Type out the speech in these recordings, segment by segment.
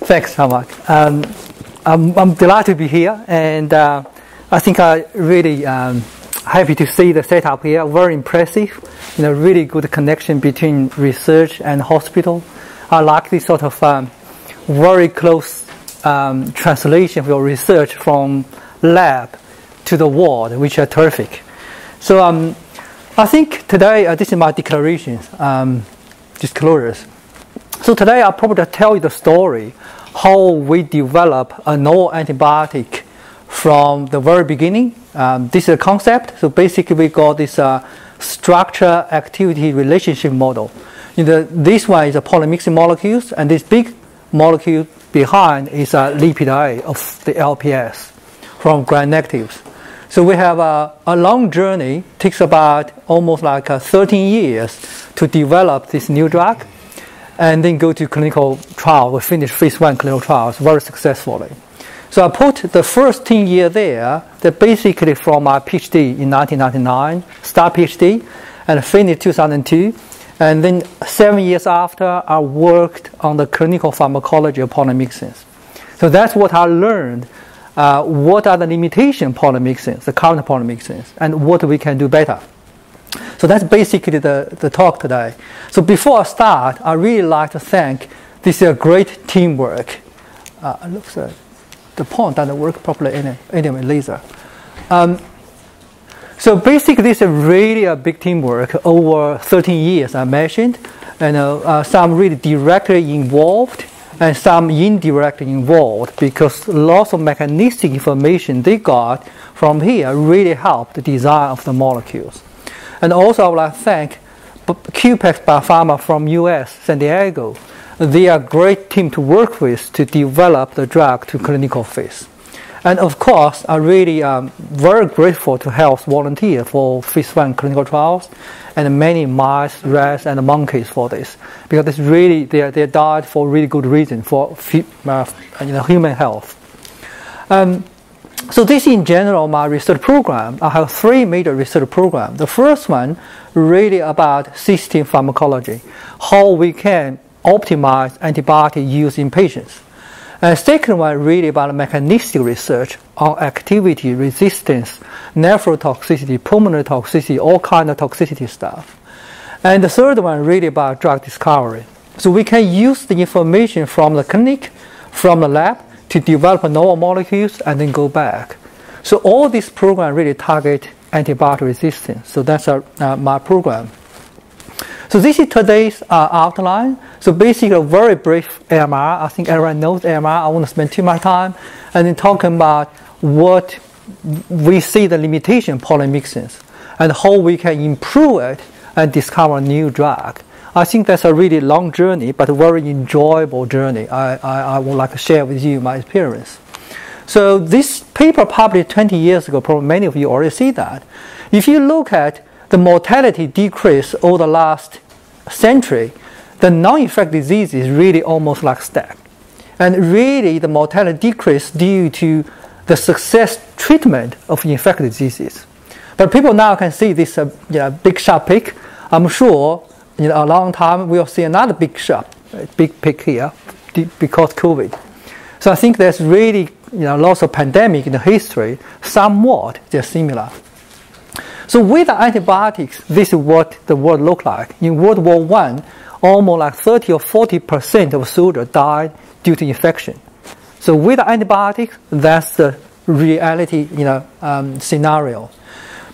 Thanks, Mark. I'm delighted to be here, and I think I really happy to see the setup here. Very impressive. Really good connection between research and hospital. I like this sort of very close translation of your research from lab to the ward, which are terrific. So I think today, this is my disclosures. So today I'll probably tell you the story, how we develop a novel antibiotic from the very beginning. This is a concept. So basically we got this structure-activity relationship model. This one is a Polymix Molecules, and this big molecule behind is a lipopeptide of the LPS from gram-negatives. So we have a long journey, takes about almost like 13 years to develop this new drug, and then go to clinical trial. We finished phase 1 clinical trials very successfully. So I put the first 10 years there, that basically from my PhD in 1999, start PhD, and finished 2002. And then 7 years after, I worked on the clinical pharmacology of polymyxins. So that's what I learned. What are the limitations of polymyxins, the current polymyxins, and what we can do better. So that's basically the talk today. So before I start, I really like to thank this great teamwork. Looks like the point doesn't work properly anyway, laser. So basically this is really a big teamwork over 13 years I mentioned. And some really directly involved and some indirectly involved, because lots of mechanistic information they got from here really helped the design of the molecules. And also I would like to thank QPX Biopharma from US, San Diego. They are a great team to work with to develop the drug to clinical phase. And of course, I really am very grateful to health volunteers for phase 1 clinical trials, and many mice, rats, and monkeys for this, because it's really they died for really good reason for human health. So this in general my research program. I have 3 major research programs. The first one really about system pharmacology, how we can optimize antibiotic use in patients. And second one really about mechanistic research on activity, resistance, nephrotoxicity, pulmonary toxicity, all kind of toxicity stuff. And the third one really about drug discovery. So we can use the information from the clinic, from the lab, to develop novel molecules and then go back. So all this program really target antibiotic resistance. So that's my program. So this is today's outline. So basically a very brief AMR. I think everyone knows AMR. I won't spend too much time. And then talking about what we see the limitation of polymyxins and how we can improve it and discover a new drug. I think that's a really long journey, but a very enjoyable journey. I would like to share with you my experience. So this paper published 20 years ago, probably many of you already see that. If you look at the mortality decrease over the last century, the non-infectious disease is really almost like stacked. And really the mortality decrease due to the success treatment of infectious diseases. But people now can see this big sharp peak. I'm sure in a long time we'll see another big peak here because COVID. So I think there's really lots of pandemic in the history, somewhat they're similar. So with the antibiotics, this is what the world looked like. In World War I, almost like 30 or 40% of soldiers died due to infection. So with the antibiotics, that's the reality scenario.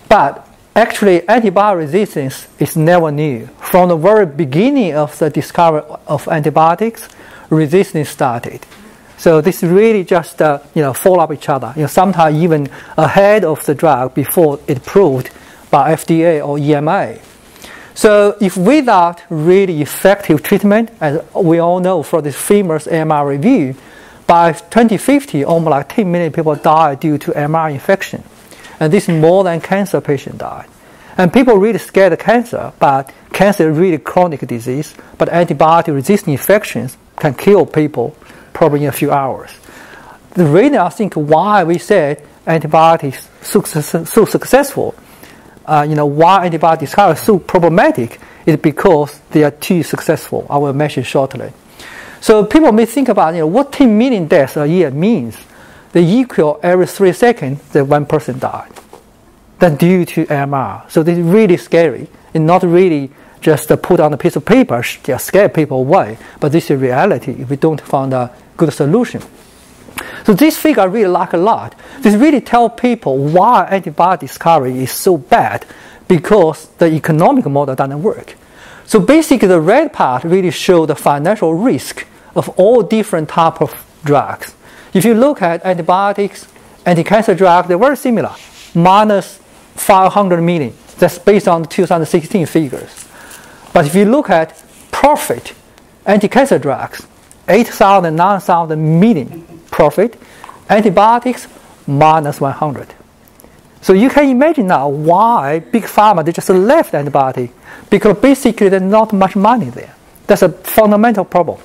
But actually, antibiotic resistance is never new. From the very beginning of the discovery of antibiotics, resistance started. So this really just follow up each other. Sometimes even ahead of the drug before it approved by FDA or EMA. So if without really effective treatment, as we all know from this famous AMR review, by 2050, almost like 10 million people died due to AMR infection. And this is more than cancer patients died. And people really scared of cancer, but cancer is really chronic disease. But antibiotic-resistant infections can kill people probably in a few hours. The reason I think why we said antibiotics so successful, why antibiotic discovery is so problematic, is because they are too successful. I will mention shortly. So people may think about, what 10 million deaths a year means. They equal every 3 seconds that one person died. That's due to AMR. So this is really scary and not really just put on a piece of paper, just scare people away. But this is reality if we don't find a good solution. So this figure I really like a lot. This really tells people why antibiotic discovery is so bad, because the economic model doesn't work. So basically the red part really shows the financial risk of all different types of drugs. If you look at antibiotics, anti-cancer drugs, they're very similar, minus 500 million. That's based on the 2016 figures. But if you look at profit, anti-cancer drugs, 8,000, 9,000 million profit, antibiotics, minus 100. So you can imagine now why Big Pharma, they just left antibiotic, because basically there's not much money there. That's a fundamental problem.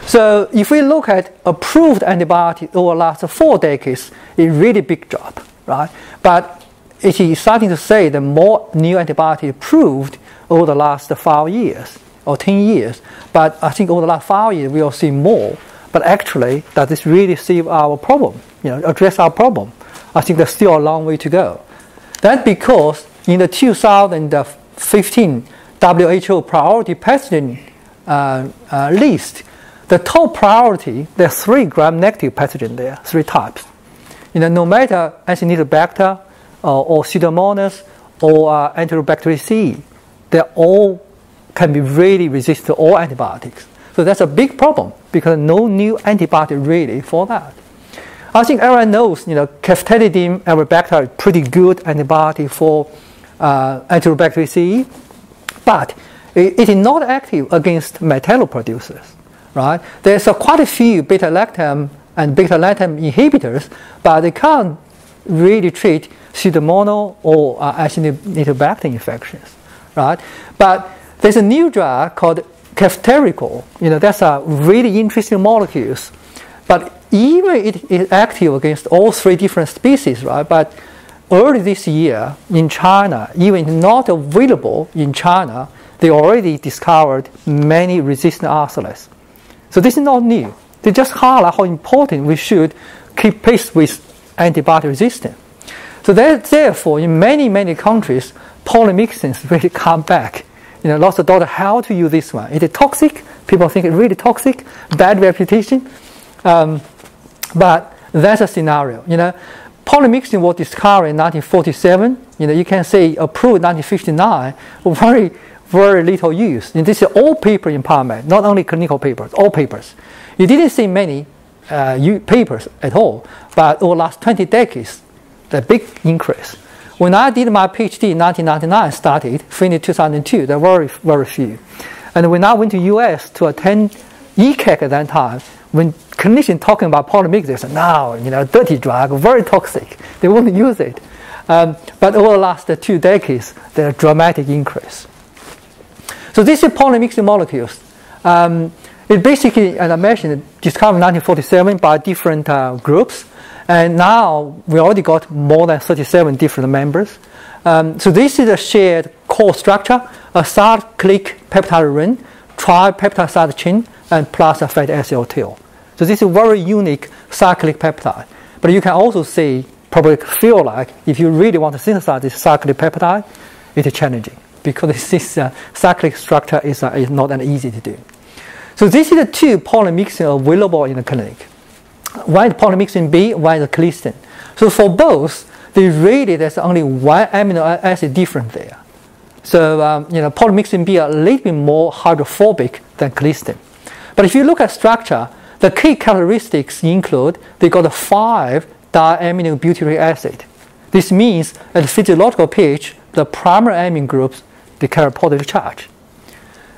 So if we look at approved antibiotics over the last 4 decades, it's really big drop, right? But it is starting to say that more new antibiotics approved over the last 5 years or 10 years. But I think over the last 5 years, we will see more. But actually, does this really solve our problem, address our problem? I think there's still a long way to go. That's because in the 2015 WHO priority pathogen list, the top priority, there are 3 gram-negative pathogens there, 3 types. No matter Acinetobacter or Pseudomonas or Enterobacter C, they all can be really resistant to all antibiotics. So that's a big problem because no new antibiotic really for that. I think everyone knows, ceftazidime, Enterobacter is pretty good antibiotic for Enterobacter C, but it is not active against metalloproducers, right? There's quite a few beta-lactam and beta-lactam inhibitors, but they can't really treat Pseudomonas or Acinetobacter infections, right? But there's a new drug called ceftriaxone. That's a really interesting molecule. But even it is active against all 3 different species, right? But early this year in China, even not available in China, they already discovered many resistant isolates. So this is not new. They just highlight how important we should keep pace with antibiotic resistance. So therefore, in many, many countries, polymyxins really come back. Lots of doctors how to use this one. Is it toxic? People think it's really toxic, bad reputation. But that's a scenario. Polymyxin was discovered in 1947. You can say approved in 1959. Very, very little use. And this is all paper in PubMed, not only clinical papers, all papers. You didn't see many papers at all. But over the last 20 decades, the big increase. When I did my PhD in 1999, started, finished 2002, there were very, very few. And when I went to US to attend ECAC at that time, when clinicians talking about polymyxin, they said, no, dirty drug, very toxic. They won't use it. But over the last 2 decades, there's a dramatic increase. So this is polymix molecules. It basically, as I mentioned, discovered in 1947 by different groups. And now we already got more than 37 different members. So this is a shared core structure, a cyclic peptide ring, tripeptide side chain, and plus a fatty acid tail. So this is a very unique cyclic peptide. But you can also see, probably feel like, if you really want to synthesize this cyclic peptide, it is challenging because this cyclic structure is not that easy to do. So this is the 2 polymyxin available in the clinic. One is polymyxin B, one is colistin. So for both, there's only 1 amino acid different there. So polymyxin B are a little bit more hydrophobic than colistin. But if you look at structure, the key characteristics include they got 5 diamino butyric acid. This means at physiological pH, the primary amine groups, they carry positive charge.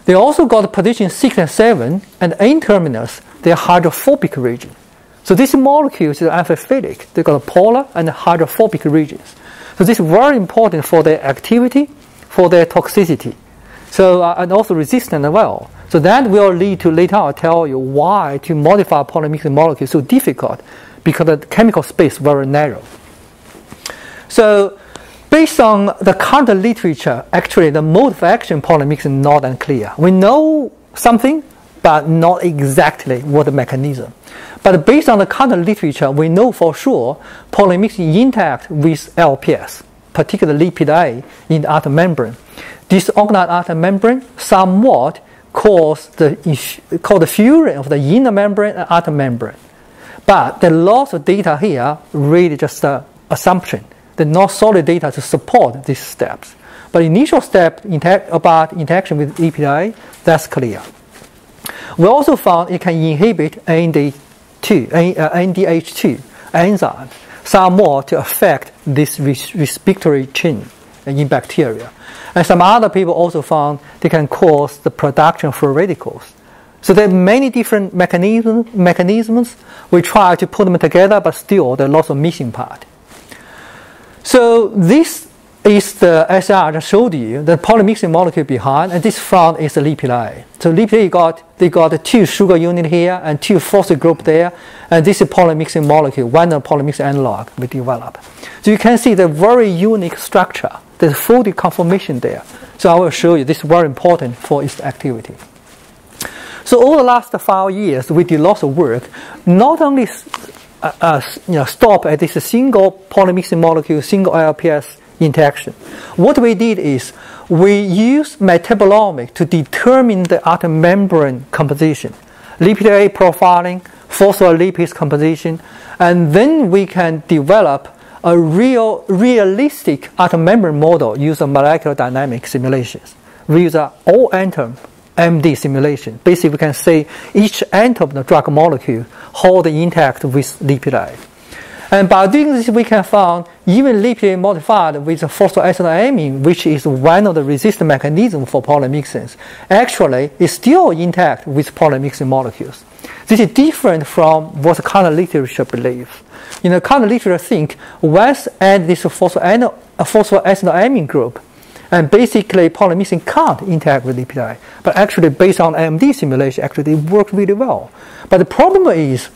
They also got position 6 and 7, and N-terminus, they are hydrophobic region. So these molecules are amphiphilic. They got polar and hydrophobic regions. So this is very important for their activity, for their toxicity. So and also resistant as well. So that will lead to, later I'll tell you why to modify polymyxin molecules is so difficult, because the chemical space is very narrow. So based on the current literature, actually the mode of action polymyxin is not unclear. We know something, but not exactly what the mechanism. But based on the current literature, we know for sure polymix interact with LPS, particularly lipid A in the outer membrane. Disorganized outer membrane somewhat cause the fusion of the inner membrane and outer membrane. But the loss of data here really just an assumption. There's no solid data to support these steps. But initial step about interaction with lipid A, that's clear. We also found it can inhibit NDH2 enzyme somewhat to affect this respiratory chain in bacteria. And some other people also found they can cause the production of free radicals. So there are many different mechanisms. We try to put them together, but still there are lots of missing part. So this is the SR I just showed you, the polymixing molecule behind, and this front is the lipid A. So lipid A they got 2 sugar unit here and 2 phosphate group there, and this is polymixing molecule, one of polymix analog we develop. So you can see the very unique structure. There's folded conformation there. So I will show you. This is very important for its activity. So over the last 5 years, we did lots of work, not only stop at this single polymixing molecule, single LPS interaction. What we did is we used metabolomics to determine the outer membrane composition, lipid A profiling, phospholipids composition, and then we can develop a realistic outer membrane model using molecular dynamic simulations. We use an all-atom MD simulation. Basically, we can say each atom of the drug molecule how they interact with lipid A. And by doing this, we can find even lipid A modified with phosphoethylamine, which is one of the resistant mechanisms for polymixins, actually is still intact with polymixing molecules. This is different from what the current literature believes. In the current literature, think once add this phosphoethylamine group, and basically polymixin can't interact with lipid A. But actually, based on AMD simulation, actually it worked really well. But the problem is,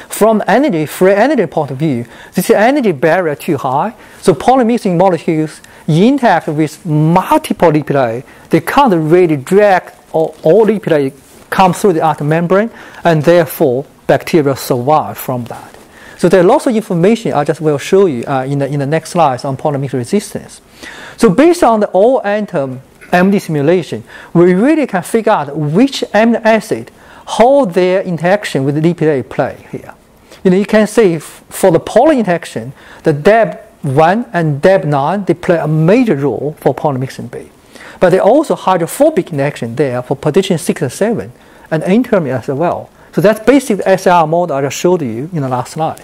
from free energy point of view, this energy barrier too high. So polymixing molecules interact with multiple lipid A. They can't really drag all lipid A come through the outer membrane, and therefore bacteria survive from that. So there are lots of information I just will show you in the next slides on polymix resistance. So based on the all-atom MD simulation, we really can figure out which amino acid, how their interaction with lipid A play here. You can see for the poly interaction, the DAB1 and DAB9, they play a major role for polymixin B. But there are also hydrophobic interaction there for position 6 and 7, and N-terminal as well. So that's basically the SR model I just showed you in the last slide.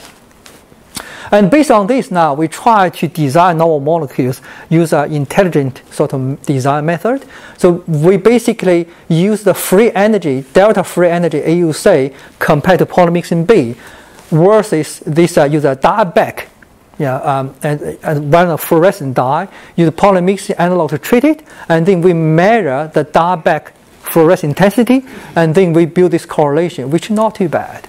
And based on this now, we try to design novel molecules use an intelligent sort of design method. So we basically use the free energy, delta free energy AUC compared to polymixin B versus this use a dye back, and run a fluorescent dye, use polymixin analog to treat it, and then we measure the dye back fluorescent intensity, and then we build this correlation, which is not too bad.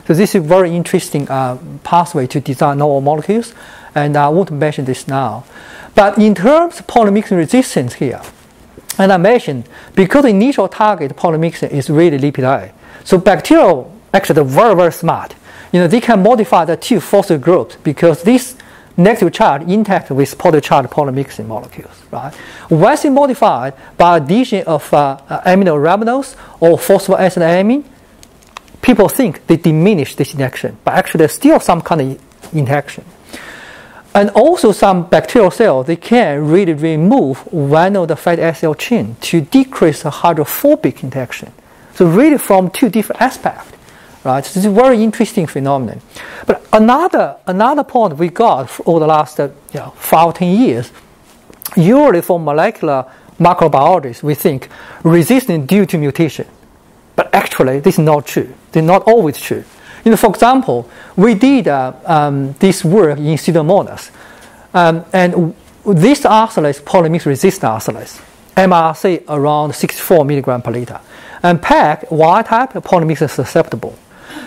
So this is a very interesting pathway to design novel molecules, and I won't mention this now. But in terms of polymixin resistance here, and I mentioned, because the initial target polymixin is really lipid A, so bacteria actually are very, very smart. They can modify the 2 phosphate groups because this negative charge interact with positive charge polymixin molecules, right? Once it's modified by addition of amino ribinose or phosphoethylamine, people think they diminish this interaction, but actually there's still some kind of interaction. And also some bacterial cells, they can really remove one of the fatty acid chain to decrease the hydrophobic interaction. So really from 2 different aspects, right? So this is a very interesting phenomenon. But another point we got over the last 5-10 years, usually for molecular microbiologists, we think resistance due to mutation. But actually, this is not true. They're not always true. For example, we did this work in Pseudomonas, and this isolate polymix resistant isolate, MRC around 64 milligram per liter, and PEG wild type polymix is susceptible.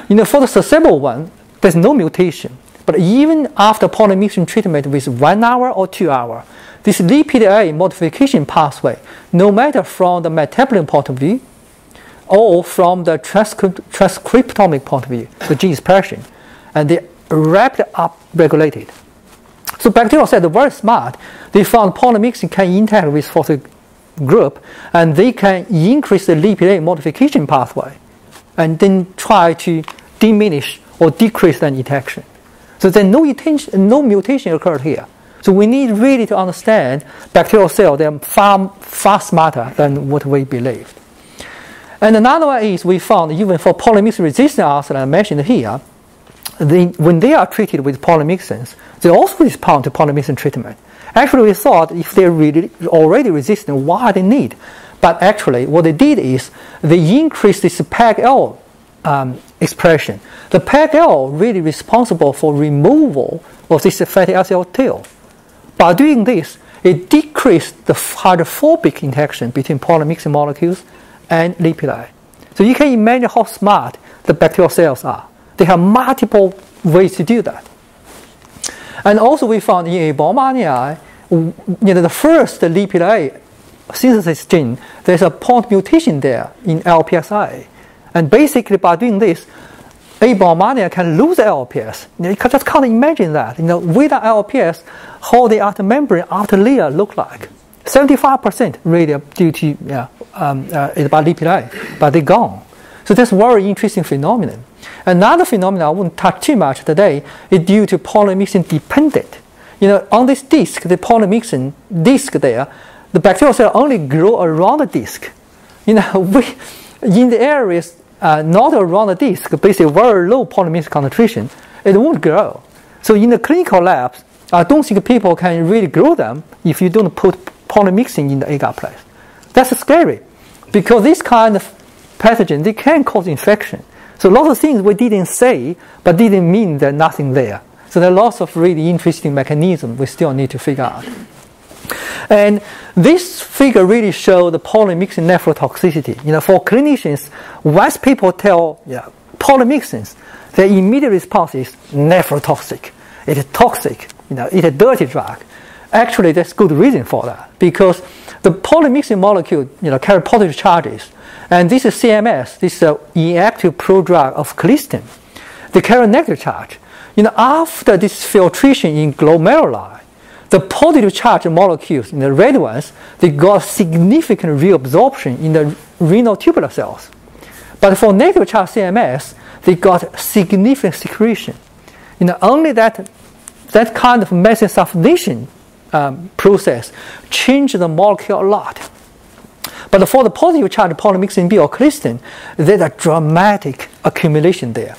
For the susceptible one, there's no mutation. But even after polymixin treatment with 1 hour or 2 hours, this lipid A modification pathway, no matter from the metabolism point of view, or from the transcriptomic point of view, the gene expression, and they rapidly upregulated. So bacterial cells are very smart. They found polymyxin can interact with phosphate group, and they can increase the lipid modification pathway, and then try to diminish or decrease the interaction. So there's no mutation occurred here. So we need really to understand bacterial cells. They're far smarter than what we believed. And another one is we found even for polymyxin-resistant ulcer, I mentioned here, when they are treated with polymyxins, they also respond to polymyxin treatment. Actually, we thought if they're really already resistant, why they need? But actually, what they did is they increased this PEG-L expression. The PEG-L really responsible for removal of this fatty acid tail. By doing this, it decreased the hydrophobic interaction between polymyxin molecules and lipidi. So you can imagine how smart the bacterial cells are. They have multiple ways to do that. And also we found in Biomedicine, the first lipid synthesis gene, there's a point mutation there in LPSA. And basically by doing this, Biomedicine can lose LPS. You just can't imagine that. Without LPS, how the outer membrane, outer layer look like. 75% really due to by lipid, but they're gone. So that's a very interesting phenomenon. Another phenomenon I won't touch too much today is due to polymyxin dependent. On this disc, the polymyxin disc there, the bacterial cell only grow around the disc. In the areas not around the disc, basically very low polymyxin concentration, it won't grow. So in the clinical labs, I don't think people can really grow them if you don't put polymyxin in the agar place. That's scary, because this kind of pathogen, they can cause infection. So lots of things we didn't say, but didn't mean there's nothing there. So there are lots of really interesting mechanisms we still need to figure out. And this figure really shows the polymyxin nephrotoxicity. For clinicians, once people tell polymyxins, their immediate response is nephrotoxic. It is toxic. It's a dirty drug. Actually, there's good reason for that, because the polymyxin molecule, carry positive charges, and this is CMS. This is an inactive prodrug of colistin. They carry a negative charge. After this filtration in glomeruli, the positive charge molecules, the red ones, they got significant reabsorption in the renal tubular cells. But for negative charge CMS, they got significant secretion. Only that kind of methylsulfonation process changed the molecule a lot. But for the positive charge polymyxin B or colistin, there's a dramatic accumulation there.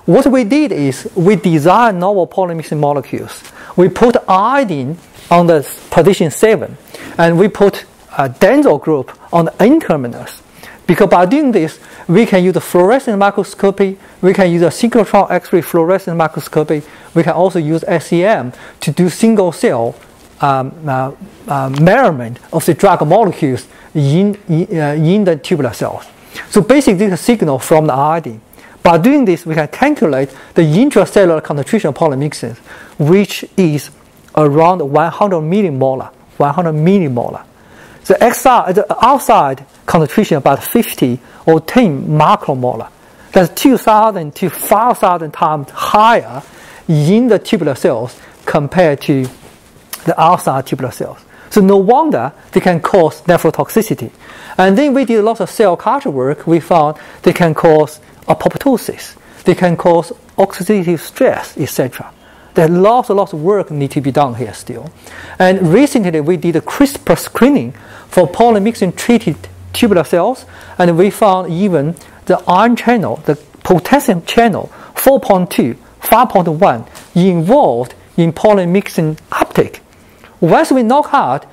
What we did is we designed novel polymyxin molecules. We put iodine on the position 7, and we put a densyl group on the N-terminus. Because by doing this, we can use a fluorescence microscopy, we can use a synchrotron X-ray fluorescence microscopy, we can also use SEM to do single cell measurement of the drug molecules in the tubular cells. So basically, this is a signal from the iodine. By doing this, we can calculate the intracellular concentration of polymyxins, which is around 100 millimolar. 100 millimolar. The outside concentration about 50 or 10 macromolar. That's 2,000 to 5,000 times higher in the tubular cells compared to the outside tubular cells. So no wonder they can cause nephrotoxicity. And then we did lots of cell culture work. We found they can cause apoptosis. They can cause oxidative stress, etc. There's lots of work need to be done here still. And recently we did a CRISPR screening for polymyxin-treated tubular cells, and we found even the ion channel, the potassium channel, 4.2, 5.1, involved in polymyxin uptake. Once we knock out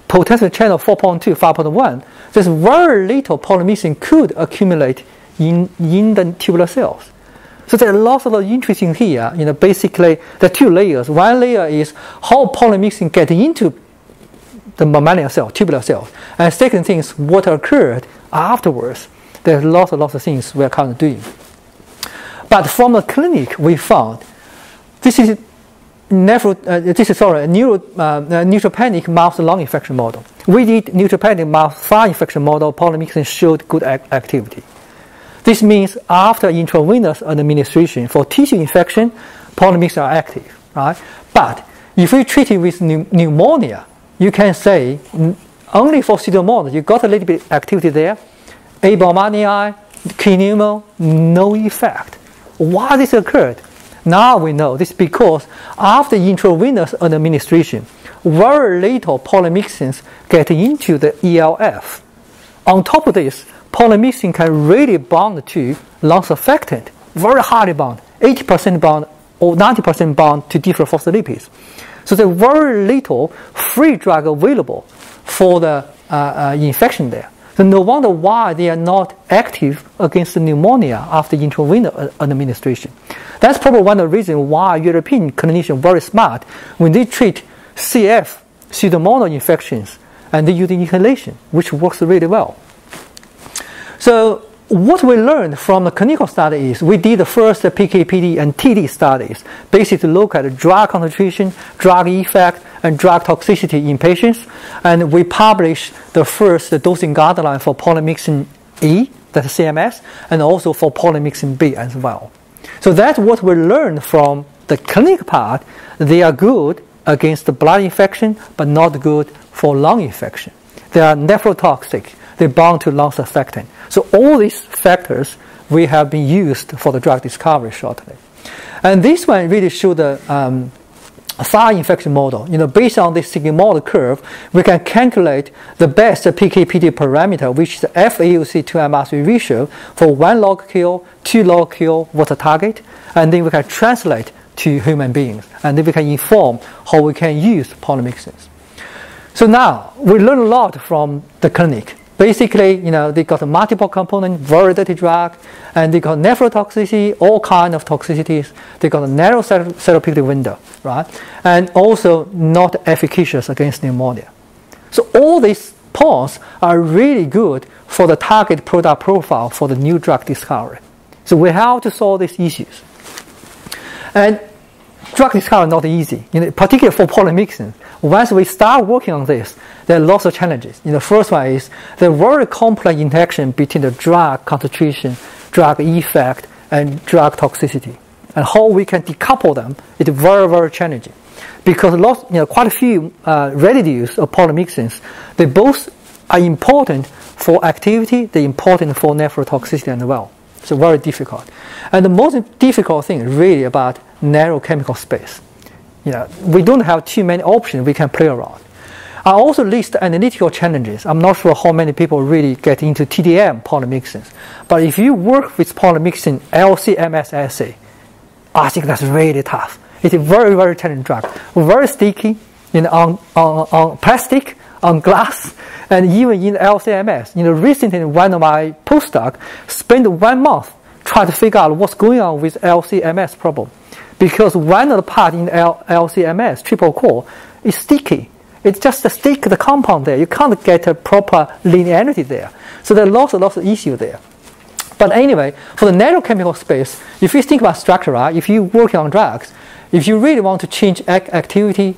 potassium channel 4.2, 5.1, there's very little polymyxin could accumulate in the tubular cells. So there are lots of interesting here. Basically, there are two layers. One layer is how polymyxin get into the mammalian cell, tubular cells. And second thing is what occurred afterwards. There's lots of things we are currently doing. But from the clinic, we found this is neutropenic mouse lung infection model. We did neutropenic mouse fire infection model. Polymyxin showed good activity. This means after intravenous administration for tissue infection, polymyxins are active, right? But if we treat it with pneumonia, you can say only for Pseudomonas, you got a little bit activity there. Abomanii, pneumo, no effect. Why this occurred? Now we know this is because after intravenous administration, very little polymyxins get into the ELF. On top of this, polymyxin can really bond to lung surfactant, very highly bound, 80% bound or 90% bound to different phospholipids. So there's very little free drug available for the infection there. So no wonder why they are not active against pneumonia after intravenous administration. That's probably one of the reasons why European clinicians are very smart when they treat CF, Pseudomonas infections, and they use inhalation, which works really well. So what we learned from the clinical study is we did the first PK/PD and TD studies, basically to look at drug concentration, drug effect, and drug toxicity in patients. And we published the first dosing guideline for polymyxin E, that's CMS, and also for polymyxin B as well. So that's what we learned from the clinical part. They are good against the blood infection, but not good for lung infection. They are nephrotoxic. They bound to lung surfactant. So all these factors we have been used for the drug discovery shortly. And this one really showed the fire infection model. Based on this sigmoid curve, we can calculate the best PK/PD parameter, which is the FAUC to MR3 ratio for 1 log kill, 2 log kill water target, and then we can translate to human beings, and then we can inform how we can use polymyxins. So now we learn a lot from the clinic. Basically, they got a multiple component, very dirty drug, and they got nephrotoxicity, all kind of toxicities. They got a narrow therapeutic window, right? And also not efficacious against pneumonia. So all these points are really good for the target product profile for the new drug discovery. So we have to solve these issues. And drug discovery is not easy, particularly for polymyxins. Once we start working on this, there are lots of challenges. The first one is the very complex interaction between the drug concentration, drug effect, and drug toxicity. And how we can decouple them is very, very challenging. Because quite a few residues of polymyxins, they both are important for activity, they're important for nephrotoxicity as well. So very difficult. And the most difficult thing is really about narrow chemical space. We don't have too many options we can play around. I also list analytical challenges. I'm not sure how many people really get into TDM polymyxins. But if you work with polymyxin LC-MS assay, I think that's really tough. It's a very, very challenging drug. Very sticky on plastic, on glass, and even in LC-MS. Recently one of my postdocs spent 1 month trying to figure out what's going on with LC-MS problem. Because one of the parts in LC-MS, triple core, is sticky. It's just a stick the compound there. You can't get a proper linearity there. So there are lots of issues there. But anyway, for the narrow chemical space, if you think about structure, right, if you work on drugs, if you really want to change activity,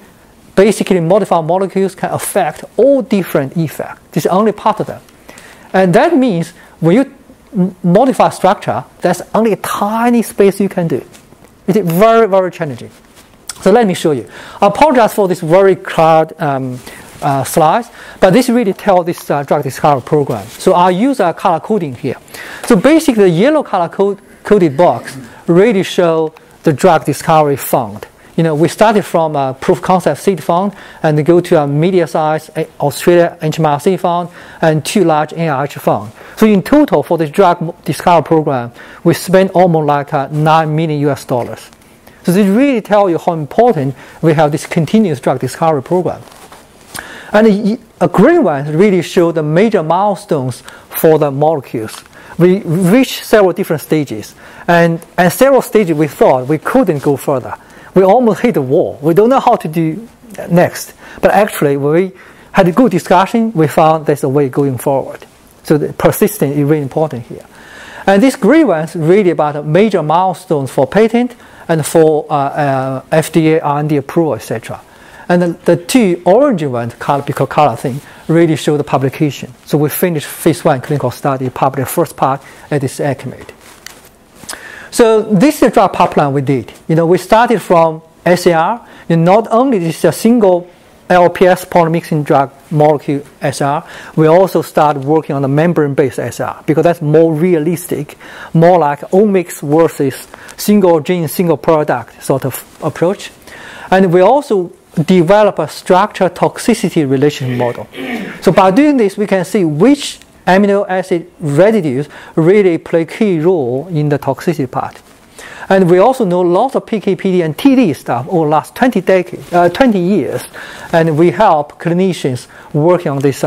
basically modified molecules can affect all different effects. This is only part of them. And that means when you modify structure, there's only a tiny space you can do. It is very, very challenging. So let me show you. I apologize for this very cloud slides, but this really tells this drug discovery program. So I'll use color coding here. So basically, the yellow color coded box really show the drug discovery fund. We started from a proof concept seed fund and go to a medium size Australia HMRC fund and 2 large NIH fund. So in total for the drug discovery program, we spent almost like $9 million. So this really tells you how important we have this continuous drug discovery program. And a green one really show the major milestones for the molecules. We reached several different stages, and several stages we thought we couldn't go further. We almost hit the wall. We don't know how to do next. But actually, when we had a good discussion, we found there's a way going forward. So the persistence is really important here. And this green one is really about major milestones for patent and for FDA R&D approval, etc. And the 2 orange ones, color thing, really show the publication. So we finished phase 1 clinical study, published the first part at this ECCMID. So this is the drug pipeline we did. We started from SAR. Not only is this a single LPS polymixing drug molecule SR, we also started working on the membrane-based SR because that's more realistic, more like omics versus single gene, single product sort of approach. And we also develop a structure toxicity relationship model. So by doing this, we can see which amino acid residues really play a key role in the toxicity part. And we also know lots of PK/PD and TD stuff over the last 20 years, and we help clinicians working on this,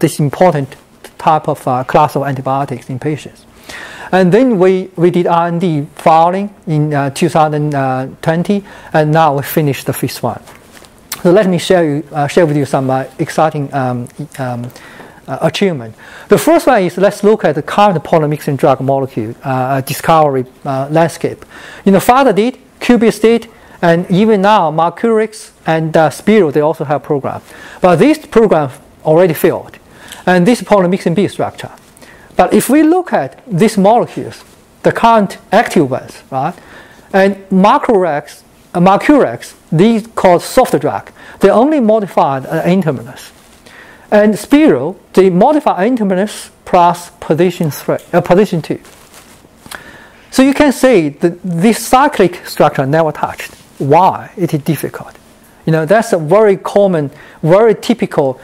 this important type of class of antibiotics in patients. And then we did R&D filing in 2020, and now we finished the phase 1. So let me share with you some exciting achievement. The first one is let's look at the current polymixing drug molecule discovery landscape. Pfizer did, QPX did, and even now Mercurix and Spiro, they also have programs. But these programs already failed. And this is polymixing B structure. But if we look at these molecules, the current active ones, right, and Mercurix, these called soft drug, they only modified N-terminus. And Spiro, they modify N-terminus plus position 2. So you can say that this cyclic structure never touched. Why? It is difficult. That's a very common, very typical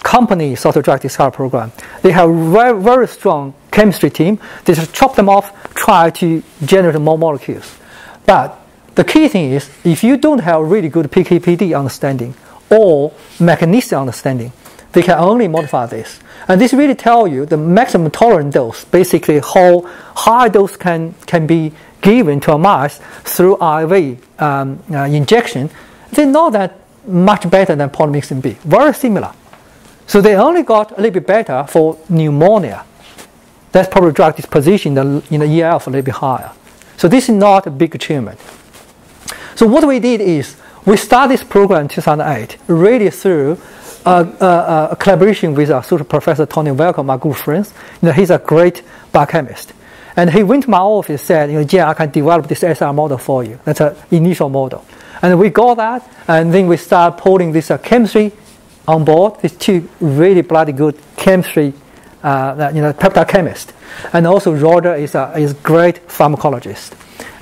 company sort of drug discovery program. They have very, very strong chemistry team. They just chop them off, try to generate more molecules. But the key thing is, if you don't have really good PK/PD understanding or mechanistic understanding, they can only modify this. And this really tells you the maximum tolerant dose, basically how high dose can be given to a mouse through IV injection. They're not that much better than polymixing B, very similar. So they only got a little bit better for pneumonia. That's probably drug disposition in the ELF a little bit higher. So this is not a big achievement. So what we did is we started this program in 2008, really through a collaboration with Professor Tony Welcome, my good friends. He's a great biochemist. And he went to my office and said, I can develop this SR model for you. That's an initial model. And we got that, and then we start putting this chemistry on board. These two really bloody good chemistry, peptide chemist. And also Roger is a great pharmacologist.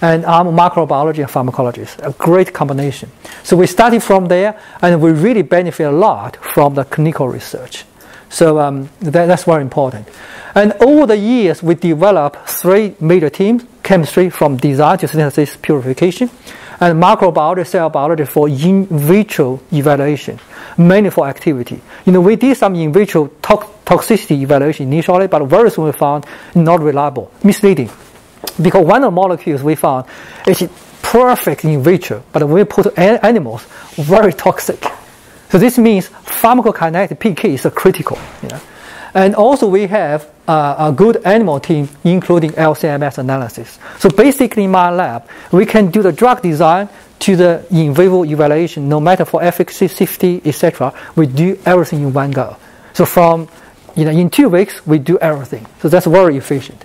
And I'm a microbiology and pharmacologist, a great combination. So we started from there, and we really benefit a lot from the clinical research. So that's very important. And over the years, we developed 3 major teams: chemistry from design to synthesis, purification, and microbiology, cell biology for in vitro evaluation, mainly for activity. We did some in vitro toxicity evaluation initially, but very soon we found not reliable, misleading. Because one of the molecules we found is perfect in vitro, but when we put animals, very toxic. So this means pharmacokinetic PK is critical. And also we have a good animal team, including LCMS analysis. So basically in my lab, we can do the drug design to the in vivo evaluation, no matter for efficacy, safety, etc. We do everything in one go. So from, in 2 weeks, we do everything. So that's very efficient.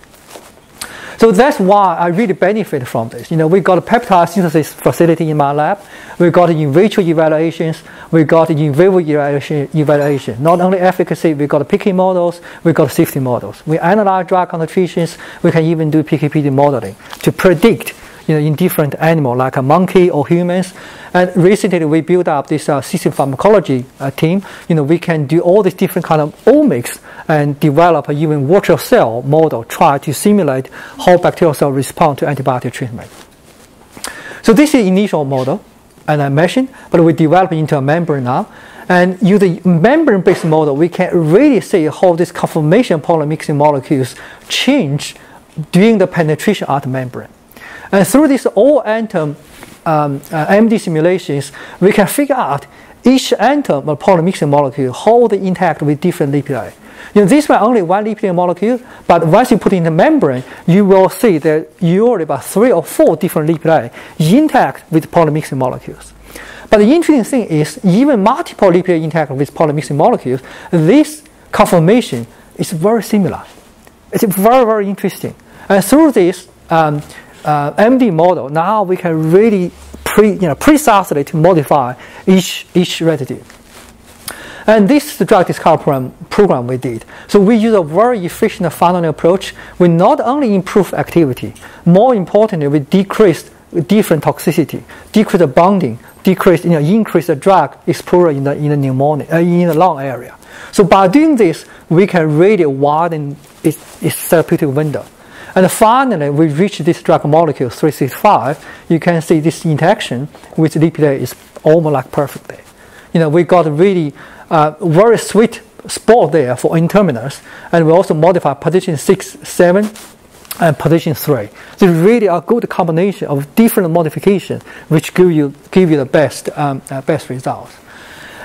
So that's why I really benefit from this. We got a peptide synthesis facility in my lab. We got in vitro evaluations. We got in vivo evaluation. Not only efficacy, we got PK models. We got safety models. We analyze drug concentrations. We can even do PK/PD modeling to predict, in different animals like a monkey or humans. And recently we built up this system pharmacology team. We can do all these different kind of omics and develop a even virtual cell model, try to simulate how bacterial cells respond to antibiotic treatment. So this is the initial model, and I mentioned, but we develop into a membrane now. And using membrane-based model, we can really see how this conformation polymixing molecules change during the penetration of the membrane. And through this all-atom MD simulations, we can figure out each atom of polymixing molecule, how they interact with different lipidi. This one only one lipid molecule, but once you put in the membrane, you will see that usually about 3 or 4 different lipidi interact with polymixing molecules. But the interesting thing is, even multiple lipid interact with polymixing molecules, this conformation is very similar. It's very, very interesting. And through this MD model, now we can really precisely to modify each residue. And this is the drug discovery program we did. So we use a very efficient funneling approach. We not only improve activity, more importantly, we decrease different toxicity, decrease the bonding, increase the drug exposure in the pneumonia, in the lung area. So by doing this, we can really widen its therapeutic window. And finally, we reach this drug molecule 365. You can see this interaction with lipid is almost like perfectly. We got really very sweet spot there for N-terminus, and we also modify position 6, 7, and position 3. So really a good combination of different modifications which give you the best results.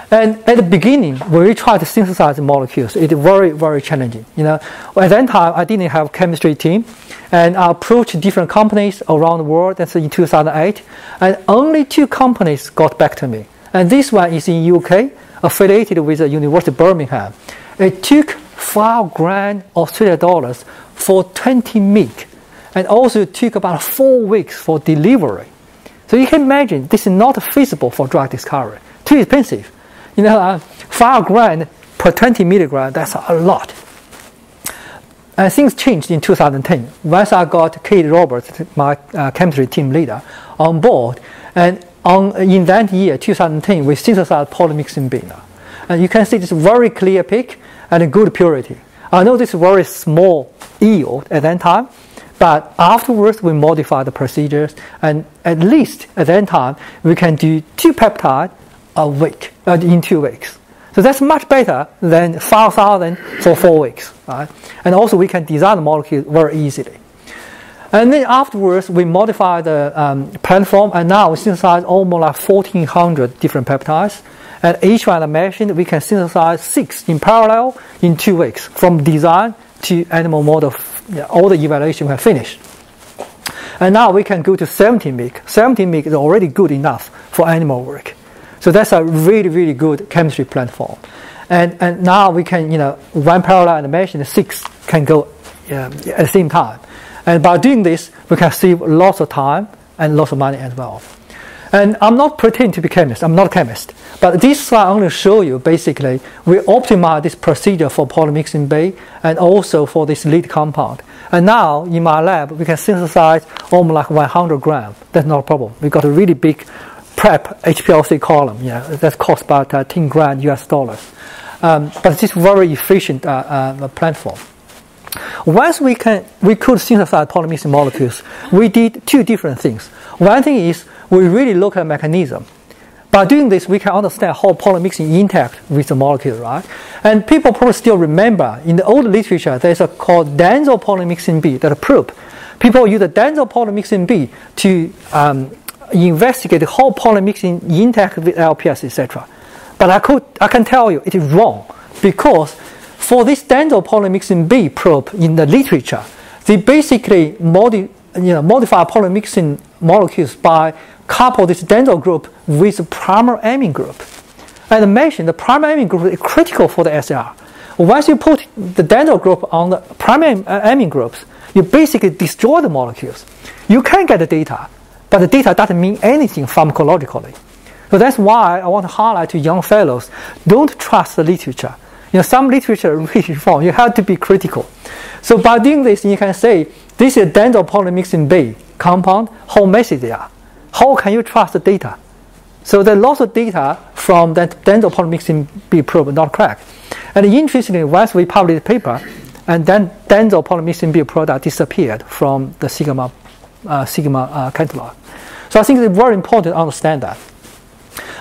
And at the beginning, when we try to synthesize the molecules, it's very, very challenging. At that time, I didn't have a chemistry team, and I approached different companies around the world. That's in 2008, and only 2 companies got back to me. And this one is in UK, affiliated with the University of Birmingham. It took $5,000 Australian dollars for 20 mg, and also took about 4 weeks for delivery. So you can imagine this is not feasible for drug discovery. Too expensive. $5,000 per 20 milligram, that's a lot. And things changed in 2010. Once I got Kate Roberts, my chemistry team leader, on board, and in that year, 2010, we synthesized polymyxin B now. And you can see this very clear peak and a good purity. I know this is very small yield at that time, but afterwards we modified the procedures, and at least at that time, we can do 2 peptides a week, in 2 weeks. So that's much better than 5,000 for 4 weeks. Right? And also we can design the molecule very easily. And then afterwards, we modify the platform, and now we synthesize almost like 1,400 different peptides. And each one I mentioned, we can synthesize 6 in parallel in 2 weeks, from design to animal model. All the evaluation we have finished. And now we can go to 17 mg. 17 mg is already good enough for animal work. So that's a really, really good chemistry platform. And now we can, one parallel animation, 6 can go at the same time. And by doing this, we can save lots of time and lots of money as well. And I'm not pretending to be a chemist. I'm not a chemist. But this slide only show you, basically, we optimize this procedure for polymyxin B and also for this lead compound. And now, in my lab, we can synthesize almost like 100 grams. That's not a problem. We got a really big prep HPLC column. That costs about $10,000 US dollars. But it's very efficient platform. Once we could synthesize polymixing molecules, we did 2 different things. One thing is we really look at mechanism. By doing this, we can understand how polymixing interact with the molecule, right? And people probably still remember in the old literature there's a called denso-polymixin B that proved. People use the denso-polymixin B to investigate how polymixin interact with LPS, etc. But I can tell you it is wrong, because for this denso-polymixin B probe in the literature, they basically modify polymixin molecules by couple this denso group with the primary amine group. And I mentioned the primary amine group is critical for the SR. Once you put the denso group on the primary amine groups, you basically destroy the molecules. You can get the data, but the data doesn't mean anything pharmacologically. So that's why I want to highlight to young fellows, don't trust the literature. Some literature is really wrong. You have to be critical. So by doing this, you can say, this is denso-polymixin B compound, how messy they are. How can you trust the data? So there are lots of data from that denso-polymixin B probe not correct. And interestingly, once we published the paper, and then denso-polymixin B product disappeared from the Sigma catalog. So I think it's very important to understand that.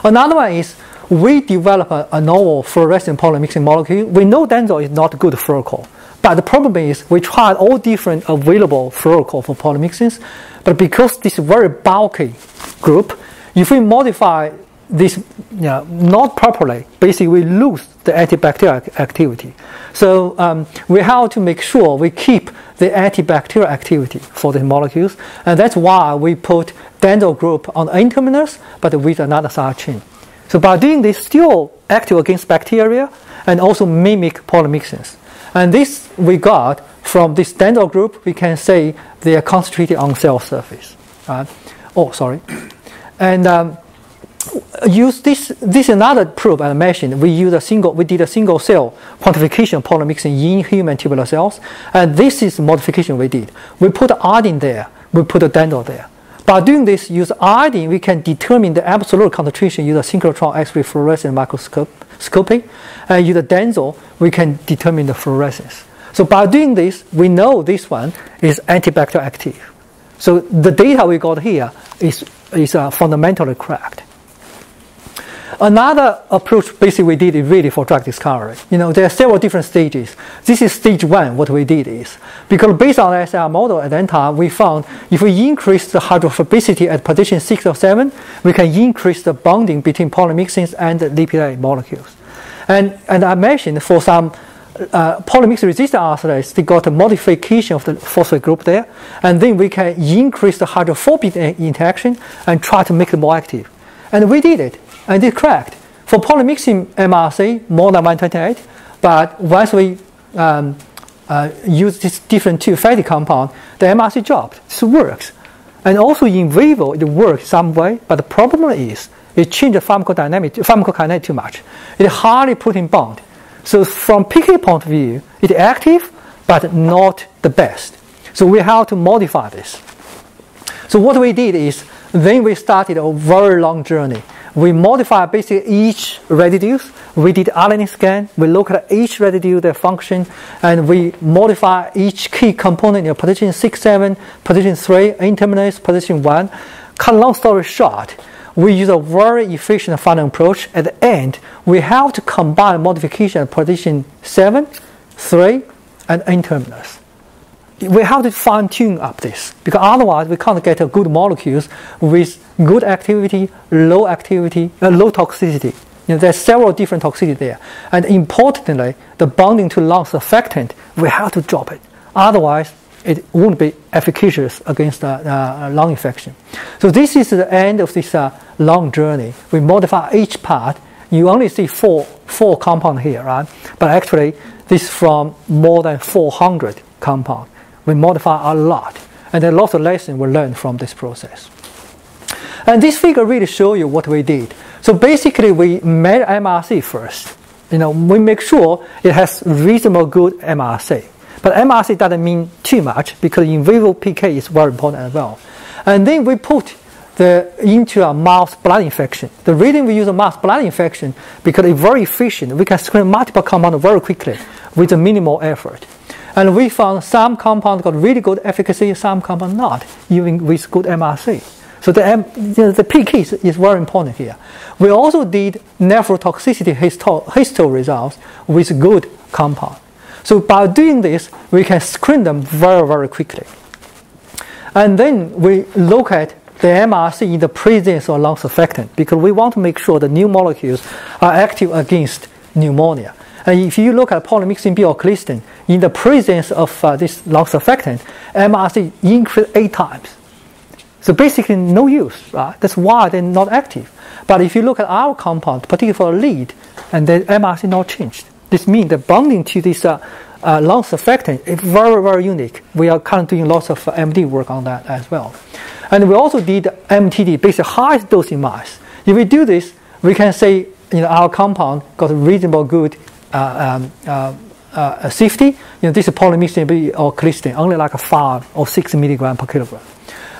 Another one is we develop a novel fluorescent polymixing molecule. We know denso is not good fluorochol, but the problem is we tried all different available fluorochol for polymixins, but because this very bulky group, if we modify this not properly, basically we lose the antibacterial activity. So we have to make sure we keep the antibacterial activity for the molecules, and that's why we put dental group on the N-terminus, but with another side chain. So by doing this, still active against bacteria and also mimic polymyxins. And this we got from this dental group. We can say they are concentrated on cell surface. And use this is another proof I mentioned. We did a single cell quantification of polymyxin in human tubular cells, and this is the modification we did. We put iodine there, we put a dental there. By doing this, use iodine, we can determine the absolute concentration using a synchrotron X-ray fluorescence microscopy, and use the dental, we can determine the fluorescence. So by doing this, we know this one is antibacterial active. So the data we got here is fundamentally correct. Another approach basically we did is really for drug discovery. There are several different stages. This is stage 1. What we did is, because based on the SR model at that time, we found if we increase the hydrophobicity at position 6 or 7, we can increase the bonding between polymyxins and the lipopeptide molecules. And I mentioned for some polymyxin-resistant isolates, they got a modification of the phosphate group there, and then we can increase the hydrophobic interaction and try to make it more active. And we did it. And it's correct. For polymyxin MRC, more than 128, but once we use this different two fatty compound, the MRC dropped. This works. And also in vivo, it works some way, but the problem is it changed the pharmacokinetic too much. It hardly protein bound. So from PK point of view, it's active, but not the best. So we have to modify this. So what we did is, then we started a very long journey. We modified basically each residues. We did RNA scan. We look at each residue, their function, and we modify each key component in position 6, 7, position 3, N-terminus, position 1. Cut long story short, we use a very efficient finding approach. At the end, we have to combine modification at position 7, 3, and N-terminus. We have to fine-tune up this, because otherwise we can't get a good molecules with good activity, low toxicity. There's several different toxicity there. And importantly, the bonding to lung surfactant, we have to drop it. Otherwise, it won't be efficacious against lung infection. So this is the end of this long journey. We modify each part. You only see four compounds here, right? But actually, this is from more than 400 compounds. We modify a lot, and there are lots of lessons we learned from this process. And this figure really shows you what we did. So basically, we made MRC first. We make sure it has reasonable good MRC. But MRC doesn't mean too much, because in vivo PK is very important as well. And then we put into a mouse blood infection. The reason we use a mouse blood infection, because it's very efficient. We can screen multiple compounds very quickly with a minimal effort. And we found some compounds got really good efficacy, some compounds not, even with good MRC. So the PK is very important here. We also did nephrotoxicity histo results with good compound. So by doing this, we can screen them very, very quickly. And then we look at the MRC in the presence of lung surfactant, because we want to make sure the new molecules are active against pneumonia. And if you look at polymyxin B or colistin, in the presence of this lung surfactant, MRC increased 8 times. So basically no use, right? That's why they're not active. But if you look at our compound, particularly for lead, and the MRC not changed. This means the bonding to this lung surfactant is very, very unique. We are currently doing lots of MD work on that as well. And we also did MTD, basically highest dose in mice. If we do this, we can say our compound got a reasonable good safety. This is polymyxin B or colistin, only like 5 or 6 milligram per kilogram.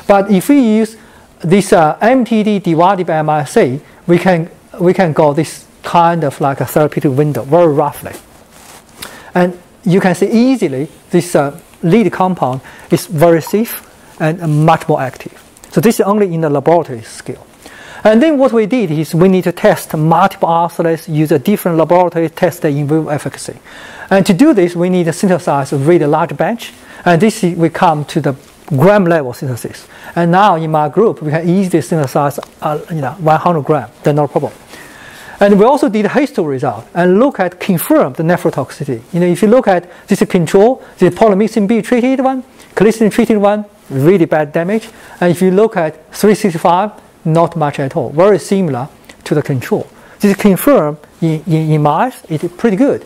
But if we use this MTD divided by MRC, we can go this kind of like a therapeutic window very roughly. And you can see easily this lead compound is very safe and much more active. So this is only in the laboratory scale. And then what we did is we need to test multiple isolates, use a different laboratory, test the in vivo efficacy. And to do this, we need to synthesize a really large batch. And this we come to the gram level synthesis. And now in my group, we can easily synthesize 100 gram. That's no problem. And we also did history result and look at confirm the nephrotoxicity. If you look at this control, the polymyxin B treated one, colistin treated one, really bad damage. And if you look at 365, not much at all. Very similar to the control. This is confirmed in mice. It's pretty good.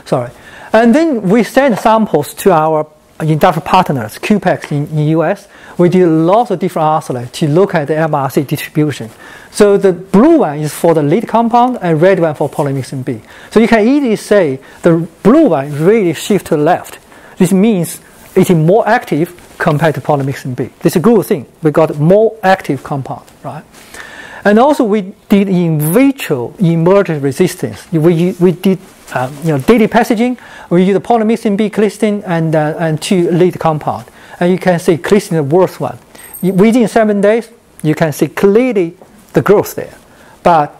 Sorry. And then we send samples to our industrial partners, QPX in US. We did lots of different isolates to look at the MRC distribution. So the blue one is for the lead compound and red one for polymyxin B. So you can easily say the blue one really shifts to the left. This means it is more active compared to polymyxin B. This is a good thing. We got more active compound, right? And also we did in vitro emergent resistance. We did daily passaging. We use the polymyxin B, colistin, and two lead compound. And you can see colistin is the worst one. Within 7 days, you can see clearly the growth there. But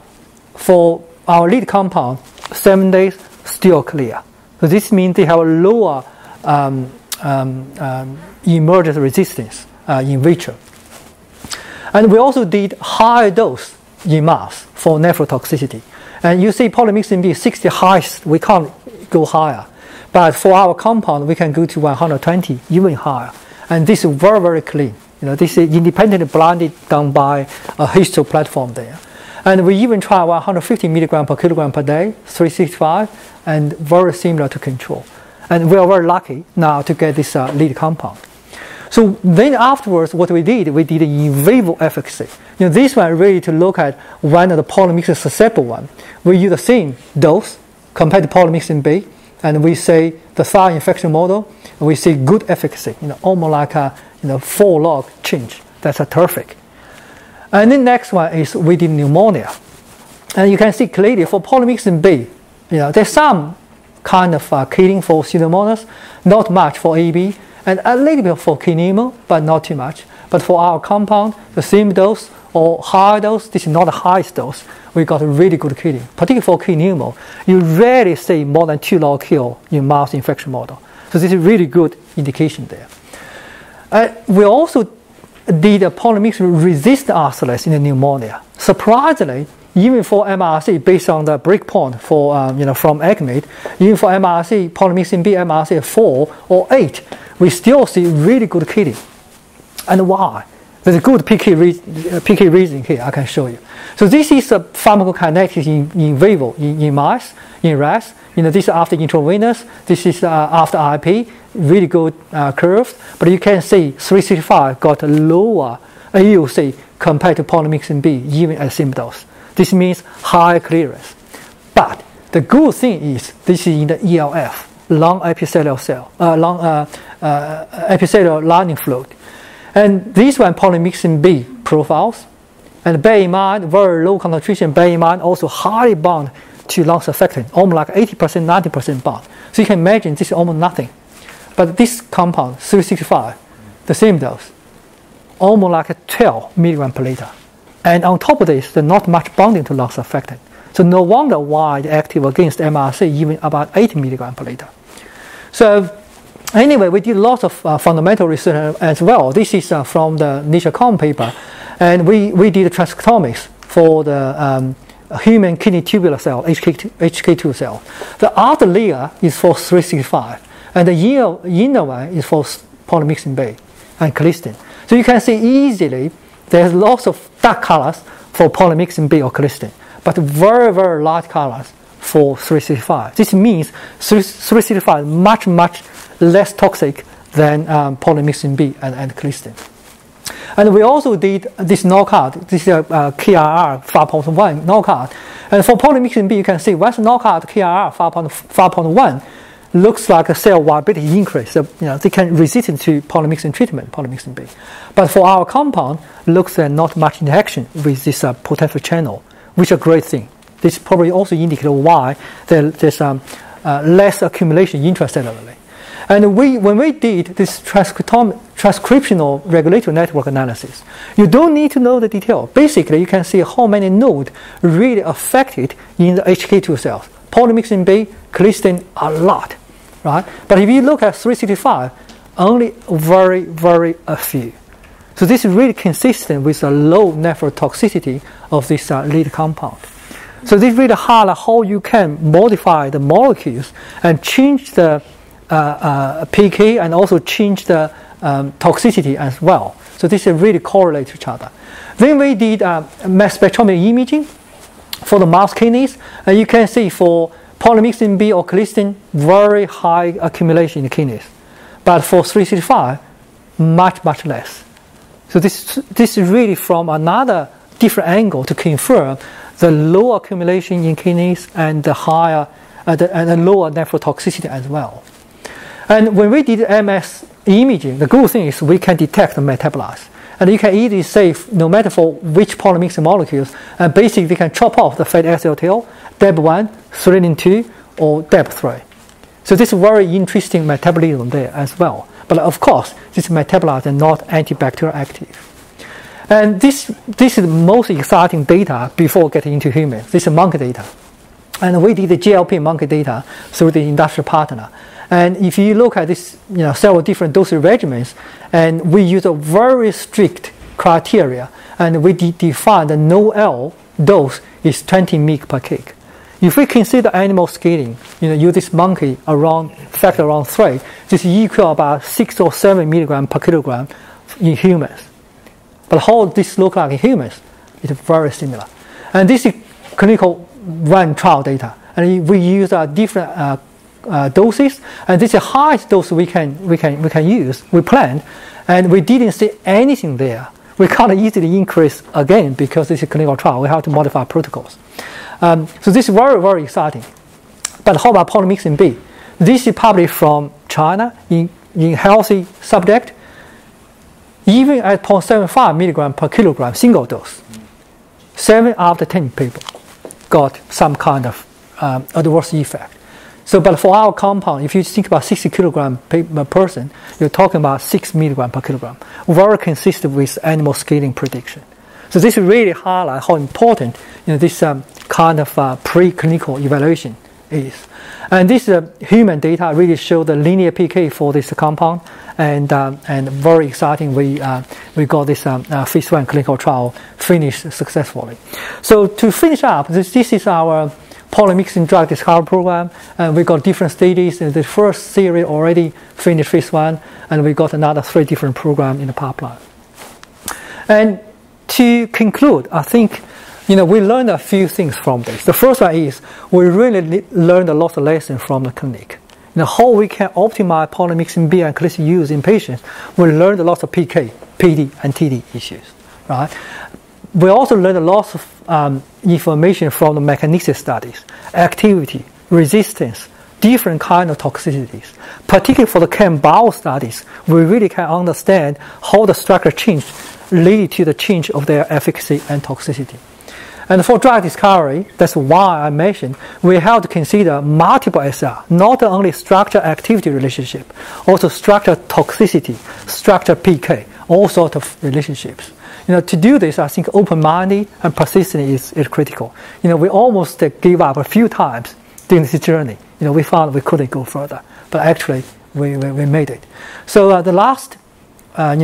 for our lead compound, 7 days, still clear. So this means they have a lower emergent resistance in vitro. And we also did higher dose in mouse for nephrotoxicity. And you see polymyxin B 60 highest, we can't go higher. But for our compound, we can go to 120, even higher. And this is very, very clean. This is independently blinded done by a histo platform there. And we even try 150 milligram per kilogram per day, 365, and very similar to control. And we are very lucky now to get this lead compound. So then afterwards, what we did in vivo efficacy. This one really to look at one of the polymyxin susceptible one. We use the same dose compared to polymyxin B, and we say the thyroid infection model, we see good efficacy, almost like a 4 log change. That's terrific. And then next one is we did pneumonia. And you can see clearly for polymyxin B, there's some kind of killing for Pseudomonas, not much for AB, and a little bit for Kinemo, but not too much. But for our compound, the same dose or higher dose, this is not the highest dose, we got a really good killing. Particularly for Kinemo, you rarely see more than 2 log kill in mouse infection model. So this is really good indication there. We also did a polymyxin resistant isolates in the pneumonia. Surprisingly, even for MRC, based on the breakpoint for from ECMID, even for MRC, polymyxin B, MRC 4 or 8, we still see really good killing. And why? There's a good PK reason here I can show you. So this is a pharmacokinetics in vivo, in mice, in rats. This is after intravenous, this is after IP, really good curve. But you can see 365 got a lower AUC compared to polymyxin B, even at same dose. This means high clearance. But the good thing is this is in the ELF, long epicellular cell, epicellular lining fluid. And this one polymyxin B profiles. And bear in mind, very low concentration, bear in mind also highly bound to lung surfactant, almost like 80%, 90% bound. So you can imagine this is almost nothing. But this compound, 365, the same dose, almost like 12 milligram per liter. And on top of this, there's not much bonding to lung surfactant. So no wonder why it's active against MRC, even about 80 milligram per liter. So anyway, we did lots of fundamental research as well. This is from the Nature Com paper. And we did transcriptomics for the human kidney tubular cell, HK2 cell. The outer layer is for 365. And the inner one is for polymyxin B and colistin. So you can see easily there's lots of dark colors for polymyxin B or colistin, but very, very light colors for 365. This means 365 is much, much less toxic than polymyxin B and colistin. And we also did this knockout. This is a KRR 5.1 knockout. And for polymyxin B, you can see once knockout KRR 5.1 looks like a cell viability increase. So, they can resist to polymyxin treatment, polymyxin B. But for our compound, looks like not much interaction with this potential channel, which is a great thing. This probably also indicates why there's less accumulation intracellularly. And when we did this transcriptional regulatory network analysis, you don't need to know the detail. Basically, you can see how many nodes really affected in the HK2 cells. Polymyxin B, colistin, a lot, right? But if you look at 365, only very, very a few. So this is really consistent with the low nephrotoxicity of this lead compound. So this really highlights how you can modify the molecules and change the PK and also change the toxicity as well. So this is really correlate to each other. Then we did mass spectrometry imaging for the mouse kidneys, and you can see for polymyxin B or colistin, very high accumulation in the kidneys. But for 365, much, much less. So this is really from another different angle to confirm the low accumulation in kidneys and the higher and the lower nephrotoxicity as well. And when we did MS imaging, the good thing is we can detect the metabolites. And you can easily say, no matter for which polymix molecules, and basically we can chop off the fatty acid tail, DEB1, threonine 2, or DEB3. So this is very interesting metabolism there as well. But of course, these metabolites are not antibacterial active. And this is the most exciting data before getting into humans. This is monkey data. And we did the GLP monkey data through the industrial partner. And if you look at this, several different dosage regimens, and we use a very strict criteria, and we define the no-L dose is 20 mg per kg. If we consider animal scaling, use this monkey factor around 3, this equal about 6 or 7 milligram per kilogram in humans. But how this look like in humans is very similar. And this is clinical 1 trial data, and we use different doses, and this is the highest dose we can use. We planned, and we didn't see anything there. We can't easily increase again because this is a clinical trial. We have to modify protocols. So this is very, very exciting. But how about polymyxin B? This is published from China in healthy subject. Even at 0.75 milligram per kilogram single dose, 7 out of 10 people got some kind of adverse effect. So, but for our compound, if you think about 60 kilogram per person, you're talking about 6 milligram per kilogram, very consistent with animal scaling prediction. So this really highlights how important this kind of preclinical evaluation is. And this human data really show the linear PK for this compound, and very exciting. We got this phase 1 clinical trial finished successfully. So to finish up, this is our polymyxin drug discovery program, and we got different stages. The first series already finished phase 1, and we got another 3 different programs in the pipeline. And to conclude, I think we learned a few things from this. The first one is we really learned a lot of lessons from the clinic. How we can optimize polymyxin B and colistin use in patients. We learned a lot of PK, PD, and TD issues, right? We also learned a lot of information from the mechanistic studies, activity, resistance, different kind of toxicities. Particularly for the chem-bio studies, we really can understand how the structure change lead to the change of their efficacy and toxicity. And for drug discovery, that's why I mentioned we have to consider multiple SR, not only structure-activity relationship, also structure-toxicity, structure-PK, all sorts of relationships. To do this, I think open-minded and persistent is critical. We almost gave up a few times during this journey. We found we couldn't go further, but actually we made it. So the last point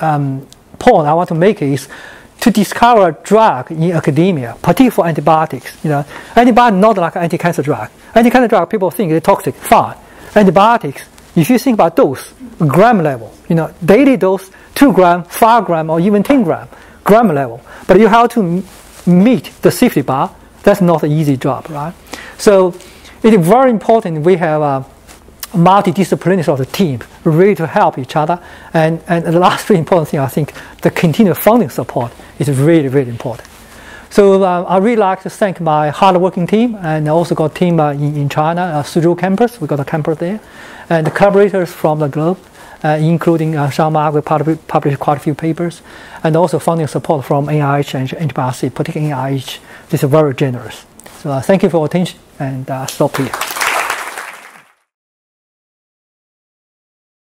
I want to make is to discover a drug in academia, particularly for antibiotics. Antibiotics not like anti-cancer drug. Anti-cancer drug, people think they're toxic, fine. Antibiotics, if you think about dose, gram level, daily dose, 2 gram, 5 gram, or even 10 gram level. But you have to meet the safety bar. That's not an easy job, right? So it is very important we have a multidisciplinary sort of team ready to help each other. And the last really important thing, I think, the continued funding support is really, really important. So I really like to thank my hardworking team, and I also got a team in China, Suzhou campus. We got a campus there, and the collaborators from the globe, including Jean-Marc. We published quite a few papers, and also funding support from NIH and Antibiotic, particularly NIH. This is very generous. So thank you for your attention, and stop here.